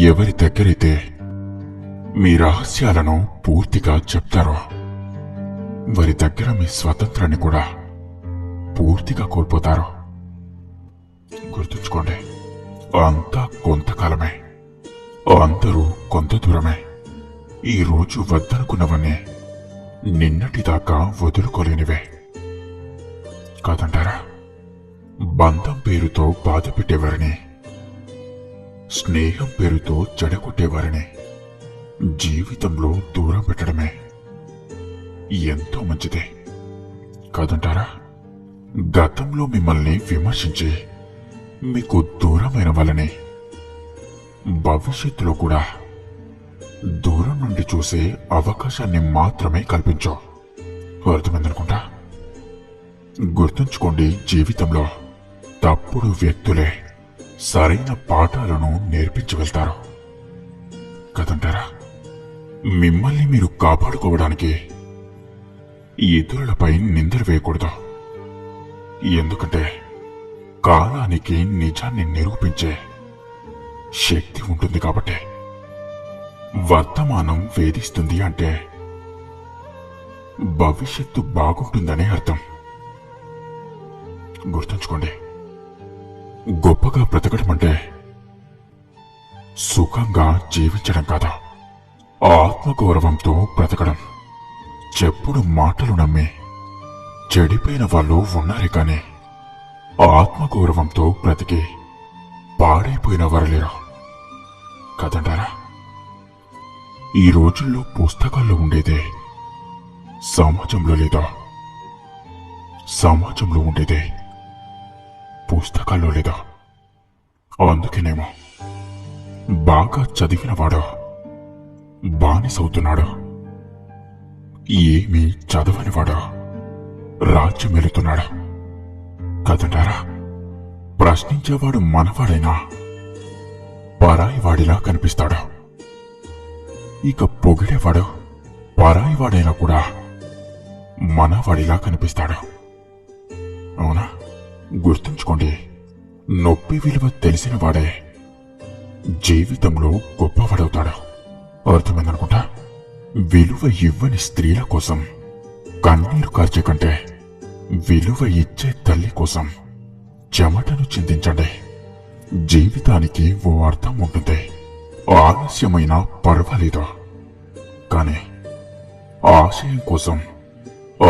ఎవరి దగ్గరైతే మీ రహస్యాలను పూర్తిగా చెప్తారో వారి దగ్గర మీ స్వతంత్రాన్ని కూడా పూర్తిగా కోల్పోతారు. గుర్తుంచుకోండి, అంతా కొంతకాలమే, అందరూ కొంత దూరమే. ఈ రోజు వద్దనుకున్నవన్నీ నిన్నటిదాకా వదులుకోలేనివే కాదంటారా? బంధం పేరుతో బాధ పెట్టేవారిని, స్నేహం పేరుతో చెడగొట్టేవారిని జీవితంలో దూరం పెట్టడమే ఎంతో మంచిదే కాదంటారా? గతంలో మిమ్మల్ని విమర్శించి మీకు దూరమైన వాళ్ళని భవిష్యత్తులో కూడా దూరం నుండి చూసే అవకాశాన్ని మాత్రమే కల్పించు. అర్థమైందనుకుంటా. గుర్తుంచుకోండి, జీవితంలో తప్పుడు వ్యక్తులే సరైన పాఠాలను నేర్పించి వెళ్తారు కదంటారా? మిమ్మల్ని మీరు కాపాడుకోవడానికి ఇతరులపై నిందలు వేయకూడదు. ఎందుకంటే కాలానికి నిజాన్ని నిరూపించే శక్తి ఉంటుంది కాబట్టి. వర్తమానం వేధిస్తుంది అంటే భవిష్యత్తు బాగుంటుందనే అర్థం. గుర్తుంచుకోండి, గొప్పగా బ్రతకడం అంటే సుఖంగా జీవించడం కాదా, ఆత్మగౌరవంతో బ్రతకడం. చెప్పుడు మాటలు నమ్మి చెడిపోయిన వాళ్ళు ఉన్నారే కాని ఆత్మగౌరవంతో బ్రతికి పాడైపోయిన వారు లేరు కదంటారా? ఈ రోజుల్లో పుస్తకాల్లో ఉండేదే సమాజంలో లేదా, సమాజంలో ఉండేదే పుస్తకాల్లో లేదా. అందుకేనేమో బాగా చదివినవాడు బానిసవుతున్నాడు, ఏమీ చదవనివాడు రాజ్యం వెళుతున్నాడు కదంటారా? ప్రశ్నించేవాడు మనవాడైనా పరాయివాడిలా కనిపిస్తాడు. ఇక పొగిడేవాడు పరాయివాడైనా కూడా మనవాడిలా కనిపిస్తాడు. అవునా? గుర్తుంచుకోండి, నొప్పి విలువ తెలిసిన వాడే జీవితంలో గొప్పవాడవుతాడు. అర్థమైందనుకుంటా. విలువ ఇవ్వని స్త్రీల కోసం కన్నీరు కార్చే కంటే విలువ ఇచ్చే తల్లి కోసం చెమటను చిందించండి. జీవితానికి ఓ అర్థం ఉంటుంది. ఆలస్యమైనా పర్వాలేదు, కానీ ఆశయం కోసం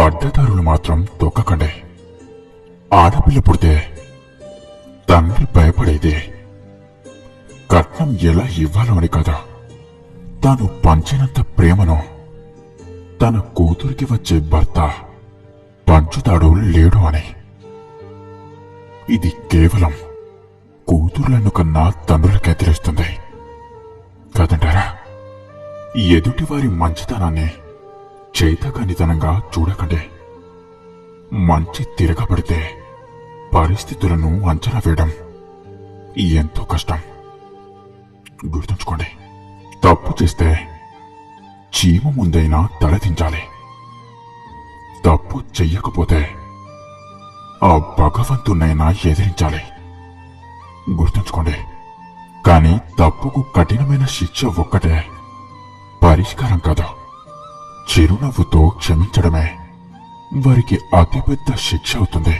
అడ్డదారులు మాత్రం తొక్కకండి. ఆడపిల్ల పుడితే తండ్రి భయపడేది కట్నం ఎలా ఇవ్వాలో అని కదా, తాను పంచినంత ప్రేమను తన కూతురికి వచ్చే భర్త పంచుతాడో లేడో అని. ఇది కేవలం కూతుర్లను కన్నా తండ్రులకే తెలుస్తుంది కాదంటారా? ఎదుటివారి మంచితనాన్ని చేతకానితనంగా చూడకండి. మంచి తిరగబడితే పరిస్థితులను అంచనా వేయడం ఎంతో కష్టం. గుర్తుంచుకోండి, తప్పు చేస్తే చీమ ముందైనా తలదించాలి. తప్పు చెయ్యకపోతే ఆ భగవంతునైనా ఎదిరించాలి. గుర్తుంచుకోండి, కానీ తప్పుకు కఠినమైన శిక్ష ఒక్కటే పరిష్కారం కాదు. చిరునవ్వుతో క్షమించడమే వారికి అతిపెద్ద శిక్ష అవుతుంది.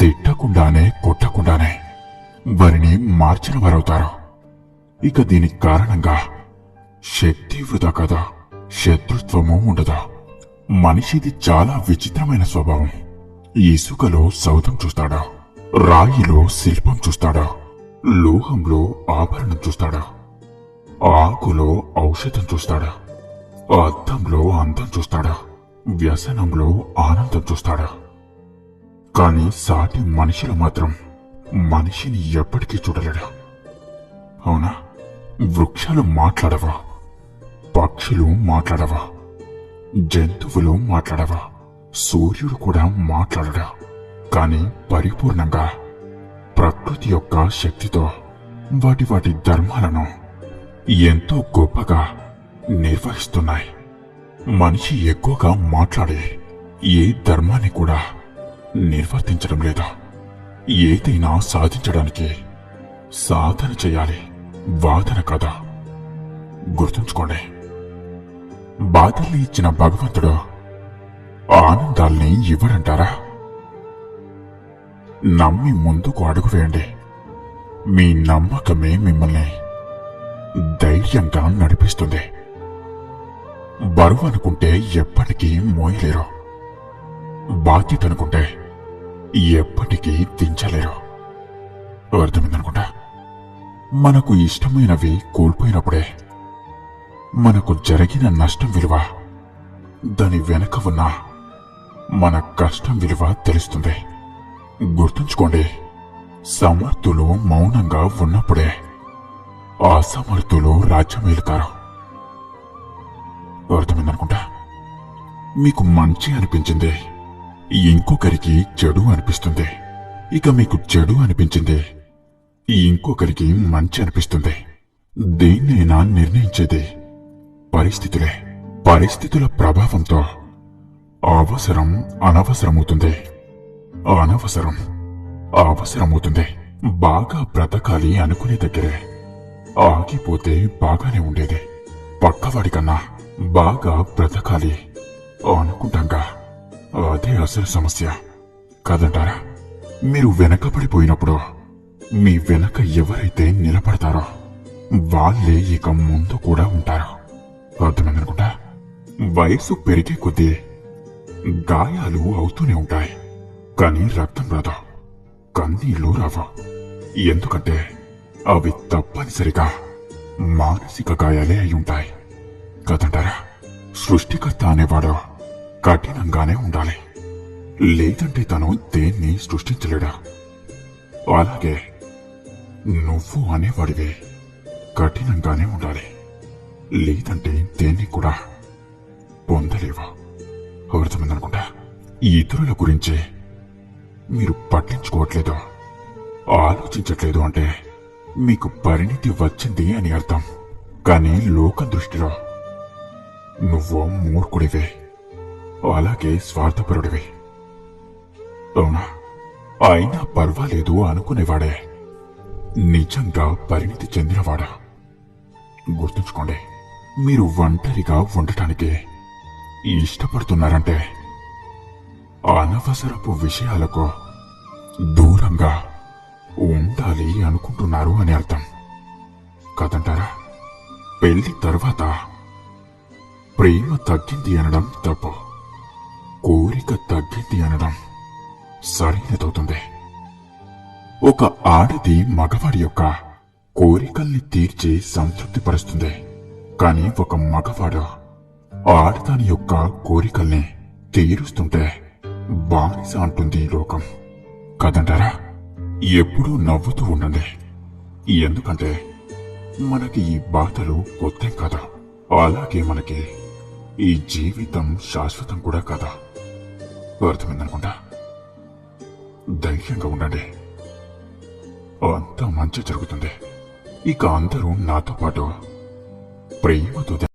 తిట్టకుండానే కొట్టకుండానే వారిని మార్చిన వారవుతారు. ఇక దీనికి కారణంగా శక్తి వృధా కదా, శత్రుత్వము ఉండదా. మనిషిది చాలా విచిత్రమైన స్వభావం. ఇసుకలో సౌధం చూస్తాడా, రాయిలో శిల్పం చూస్తాడా, లోహంలో ఆభరణం చూస్తాడా, ఆకులో ఔషధం చూస్తాడా, అద్దంలో అందం చూస్తాడా, వ్యసనంలో ఆనందం చూస్తాడా. కాని సాటి మనిషిలో మాత్రం మనిషిని ఎప్పటికీ చూడలేడు. అవునా? వృక్షాలు మాట్లాడవా, పక్షులు మాట్లాడవా, జంతువులు మాట్లాడవా, సూర్యుడు కూడా మాట్లాడడా. కాని పరిపూర్ణంగా ప్రకృతి యొక్క శక్తితో వాటి వాటి ధర్మాలను ఎంతో గొప్పగా నిర్వహిస్తున్నాయి. మనిషి ఎక్కువగా మాట్లాడే ఏ ధర్మాన్ని కూడా నిర్వర్తించడం లేదా. ఏదైనా సాధించడానికి సాధన చేయాలి, వాదన కదా. గుర్తుంచుకోండి, బాధల్ని ఇచ్చిన భగవంతుడు ఆనందాల్ని ఇవ్వడంటారా? నమ్మి ముందుకు అడుగు వేయండి. మీ నమ్మకమే మిమ్మల్ని ధైర్యంగా నడిపిస్తుంది. బరువు అనుకుంటే ఎప్పటికీ మోయలేరు, బాధ్యత అనుకుంటే ఎప్పటికీ దించలేరు. అర్థమైందనుకుంటా. మనకు ఇష్టమైనవి కోల్పోయినప్పుడే మనకు జరిగిన నష్టం విలువ, దాని వెనక ఉన్న మన కష్టం విలువ తెలుస్తుంది. గుర్తుంచుకోండి, సమర్థులు మౌనంగా ఉన్నప్పుడే అసమర్థులు రాజ్యమేలుతారు. అర్థమైందనుకుంటా. మీకు మంచి అనిపించింది ఇంకొకరికి చెడు అనిపిస్తుంది. ఇక మీకు చెడు అనిపించింది ఇంకొకరికి మంచి అనిపిస్తుంది. దేన్నైనా నిర్ణయించేది పరిస్థితులే. పరిస్థితుల ప్రభావంతో అవసరం అనవసరమవుతుంది, అనవసరం అవసరమవుతుంది. బాగా బ్రతకాలి అనుకునే దగ్గరే ఆగిపోతే బాగానే ఉండేది. పక్కవాడి కన్నా బాగా బ్రతకాలి అనుకుంటాంగా, అదే అసలు సమస్య కదంటారా? మీరు వెనకబడిపోయినప్పుడు మీ వెనక ఎవరైతే నిలబడతారో వాళ్ళే ఇక ముందు కూడా ఉంటారు. అర్థమైందనుకుంటా. వయసు పెరిగే కొద్దీ గాయాలు అవుతూనే ఉంటాయి, కానీ రక్తం రాదు, కన్నీళ్లు రావు. ఎందుకంటే అవి తప్పనిసరిగా మానసిక గాయాలే అయి ఉంటాయి కదంటారా? సృష్టికర్త అనేవాడు కఠినంగానే ఉండాలి, లేదంటే తను దేన్ని సృష్టించలేడా? అలాగే నువ్వు అనేవాడివి కఠినంగానే ఉండాలి, లేదంటే దేన్ని కూడా పొందలేవా? అర్థమైందనుకుంటా. ఇతరుల గురించి మీరు పట్టించుకోవట్లేదు, ఆలోచించట్లేదు అంటే మీకు పరిణితి వచ్చింది అని అర్థం. కానీ లోక దృష్టిలో నువ్వు మూర్ఖుడివే, అలాగే స్వార్థపరుడివి. అవునా? అయినా పర్వాలేదు అనుకునేవాడే నిజంగా పరిణితి చెందినవాడా? గుర్తుంచుకోండి, మీరు ఒంటరిగా ఉండటానికి ఇష్టపడుతున్నారంటే అనవసరపు విషయాలకు దూరంగా ఉండాలి అనుకుంటున్నారు అని అర్థం కదంటారా? పెళ్లి తర్వాత ప్రేమ తగ్గింది అనడం తప్పు, కోరిక తగ్గింది అనడం సరైనదవుతుంది. ఒక ఆడది మగవాడి యొక్క కోరికల్ని తీర్చి సంతృప్తిపరుస్తుంది, కానీ ఒక మగవాడు ఆడదాని యొక్క కోరికల్ని తీరుస్తుంటే బానిస అంటుంది ఈ లోకం కదంటారా? ఎప్పుడూ నవ్వుతూ ఉండండి, ఎందుకంటే మనకి ఈ బాధలు కొత్తేం కదా, అలాగే మనకి ఈ జీవితం శాశ్వతం కూడా కదా. అర్థమైందనుకుంటా. ధైర్యంగా ఉండండి, అంతా మంచి జరుగుతుంది. ఇక అందరూ నాతో పాటు ప్రేమతో